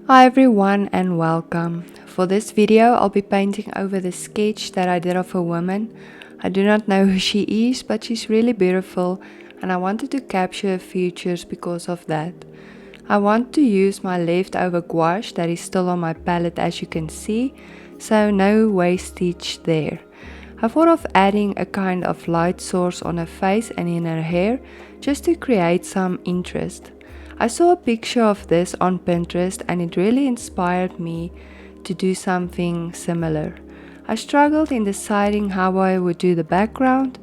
Hi everyone and welcome. For this video I'll be painting over the sketch that I did of a woman. I do not know who she is, but she's really beautiful and I wanted to capture her features because of that. I want to use my leftover gouache that is still on my palette, as you can see, so no wastage there. I thought of adding a kind of light source on her face and in her hair just to create some interest. I saw a picture of this on Pinterest and it really inspired me to do something similar. I struggled in deciding how I would do the background.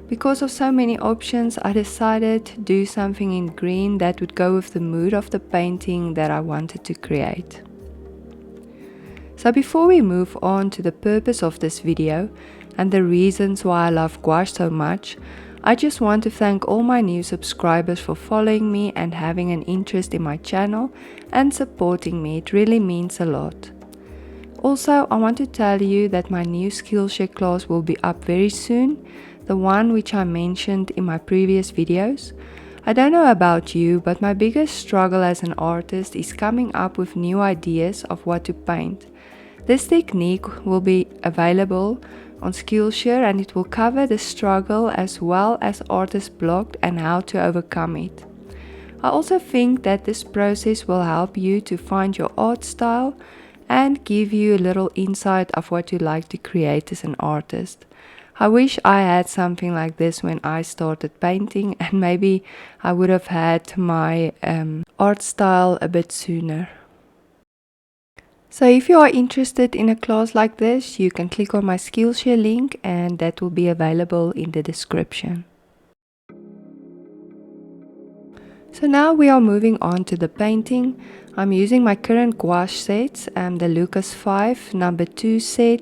Because of so many options, I decided to do something in green that would go with the mood of the painting that I wanted to create. So before we move on to the purpose of this video and the reasons why I love gouache so much, I just want to thank all my new subscribers for following me and having an interest in my channel and supporting me. It really means a lot. Also, I want to tell you that my new SKILLSHARE class will be up very soon, the one which I mentioned in my previous videos. I don't know about you, but my biggest struggle as an artist is coming up with new ideas of what to paint. This technique will be available on SKILLSHARE and it will cover the struggle as well as artist block and how to overcome it. I also think that this process will help you to find your art style and give you a little insight of what you like to create as an artist. I wish I had something like this when I started painting, and maybe I would have had my art style a bit sooner. So if you are interested in a class like this, you can click on my SKILLSHARE link and that will be available in the description. So now we are moving on to the painting. I'm using my current gouache sets, the Lucas 5 number 2 set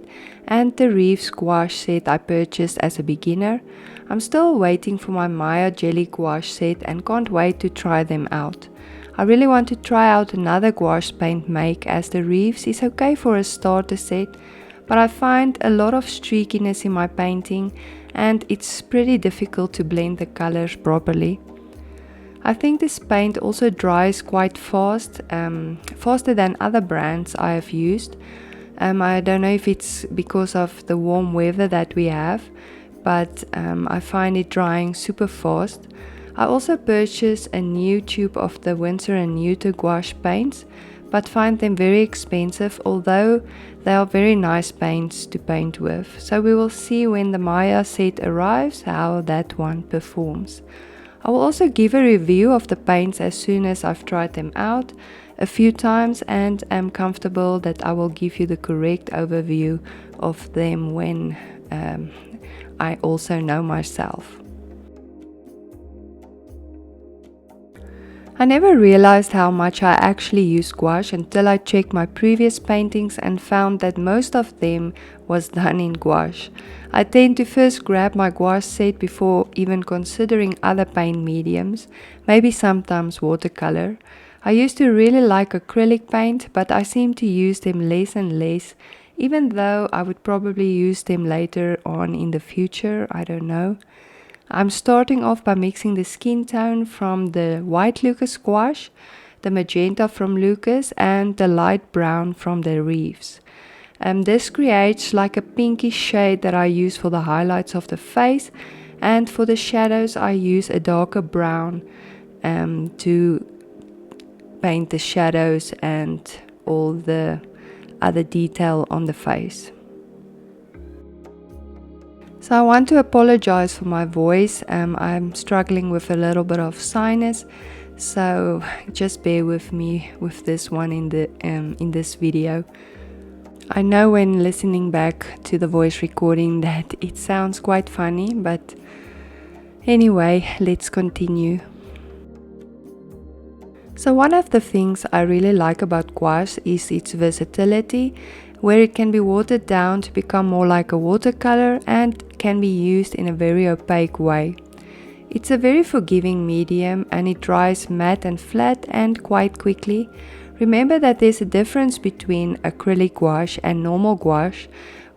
and the Reeves gouache set I purchased as a beginner. I'm still waiting for my Maya jelly gouache set and can't wait to try them out. I really want to try out another gouache paint make, as the Reeves is okay for a starter set, but I find a lot of streakiness in my painting and it's pretty difficult to blend the colors properly. I think this paint also dries quite fast, faster than other brands I have used. I don't know if it's because of the warm weather that we have, but I find it drying super fast. I also purchased a new tube of the Winsor & Newton gouache paints, but find them very expensive, although they are very nice paints to paint with. So we will see when the Maya set arrives how that one performs. I will also give a review of the paints as soon as I've tried them out a few times and am comfortable that I will give you the correct overview of them when I also know myself. I never realized how much I actually use gouache until I checked my previous paintings and found that most of them was done in gouache. I tend to first grab my gouache set before even considering other paint mediums, maybe sometimes watercolor. I used to really like acrylic paint, but I seem to use them less and less, even though I would probably use them later on in the future, I don't know. I'm starting off by mixing the skin tone from the white Lucas gouache, the magenta from Lucas and the light brown from the Reeves. This creates like a pinkish shade that I use for the highlights of the face, and for the shadows I use a darker brown to paint the shadows and all the other detail on the face. So I want to apologize for my voice. I'm struggling with a little bit of sinus, so just bear with me with this one in this video. I know when listening back to the voice recording that it sounds quite funny, but anyway, let's continue. So one of the things I really like about gouache is its versatility, where it can be watered down to become more like a watercolor and can be used in a very opaque way. It's a very forgiving medium and it dries matte and flat and quite quickly. Remember that there's a difference between acrylic gouache and normal gouache,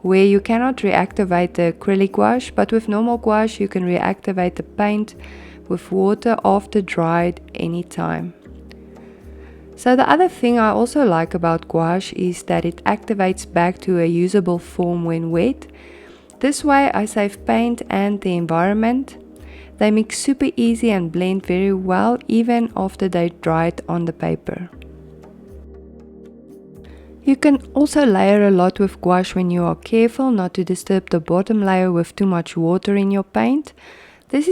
where you cannot reactivate the acrylic gouache, but with normal gouache you can reactivate the paint with water after dried anytime. So the other thing I also like about gouache is that it activates back to a usable form when wet. This way I save paint and the environment. They mix super easy and blend very well even after they dried on the paper. You can also layer a lot with gouache when you are careful not to disturb the bottom layer with too much water in your paint. This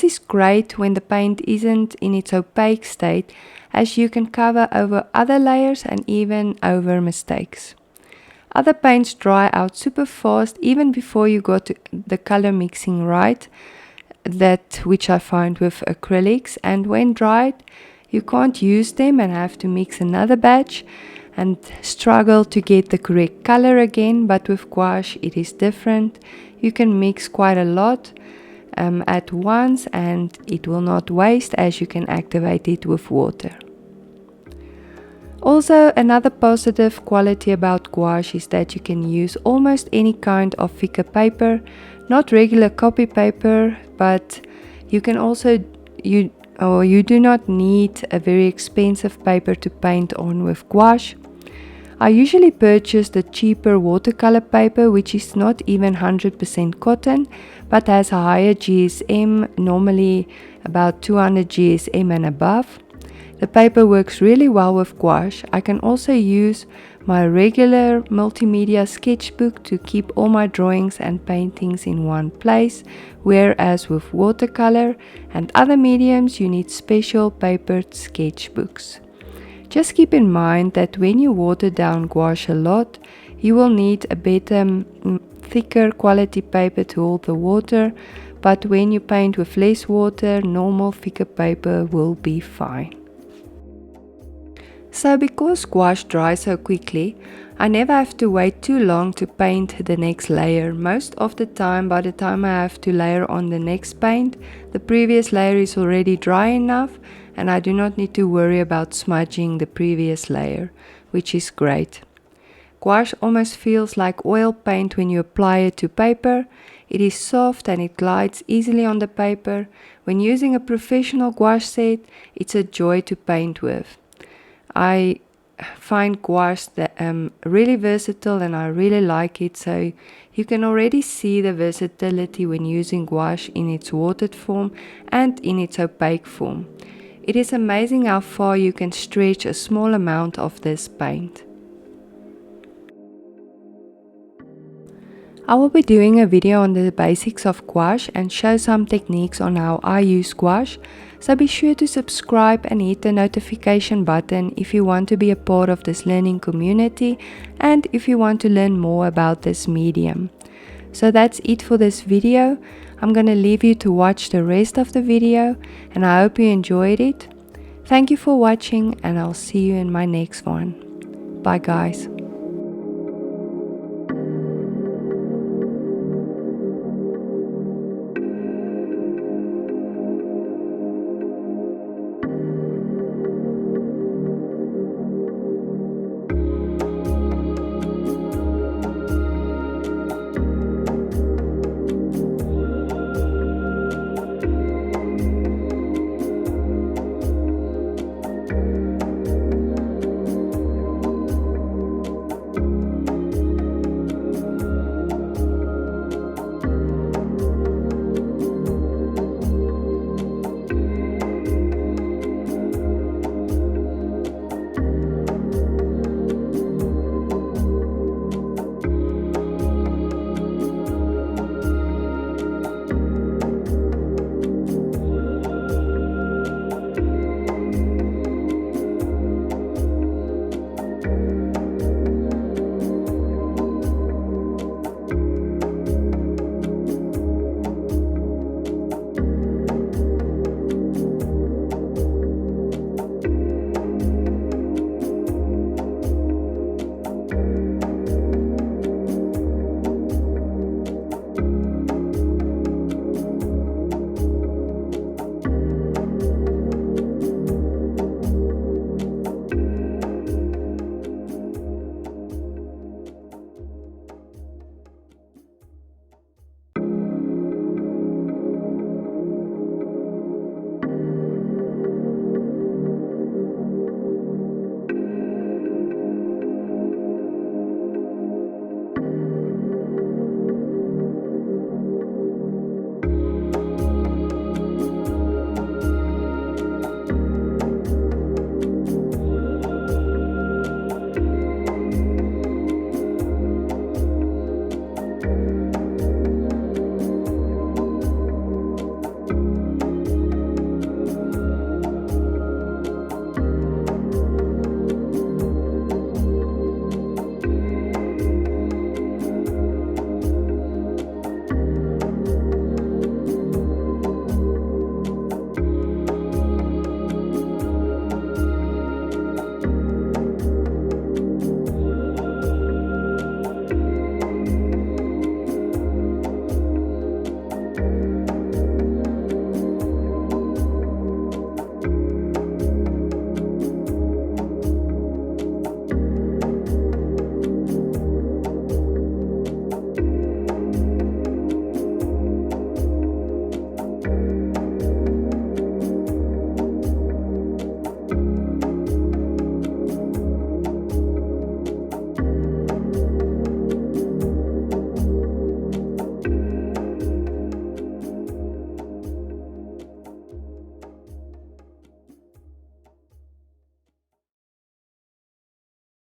is great when the paint isn't in its opaque state, as you can cover over other layers and even over mistakes. Other paints dry out super fast even before you got the color mixing right, which I find with acrylics, and when dried you can't use them and have to mix another batch and struggle to get the correct color again. But with gouache it is different. You can mix quite a lot at once and it will not waste, as you can activate it with water. Also, another positive quality about gouache is that you can use almost any kind of thicker paper, not regular copy paper, but you can also you do not need a very expensive paper to paint on with gouache. I usually purchase the cheaper watercolor paper, which is not even 100% cotton, but has a higher GSM, normally about 200 GSM and above. The paper works really well with gouache. I can also use my regular multimedia sketchbook to keep all my drawings and paintings in one place, whereas with watercolor and other mediums you need special papered sketchbooks. Just keep in mind that when you water down gouache a lot, you will need a better, thicker quality paper to hold the water, but when you paint with less water, normal thicker paper will be fine. So because gouache dries so quickly, I never have to wait too long to paint the next layer. Most of the time, by the time I have to layer on the next paint, the previous layer is already dry enough and I do not need to worry about smudging the previous layer, which is great. Gouache almost feels like oil paint when you apply it to paper. It is soft and it glides easily on the paper. When using a professional gouache set, it's a joy to paint with. I find gouache really versatile and I really like it, so you can already see the versatility when using gouache in its watered form and in its opaque form. It is amazing how far you can stretch a small amount of this paint. I will be doing a video on the basics of gouache and show some techniques on how I use gouache, so be sure to subscribe and hit the notification button if you want to be a part of this learning community and if you want to learn more about this medium. So that's it for this video. I'm going to leave you to watch the rest of the video and I hope you enjoyed it. Thank you for watching and I'll see you in my next one. Bye guys.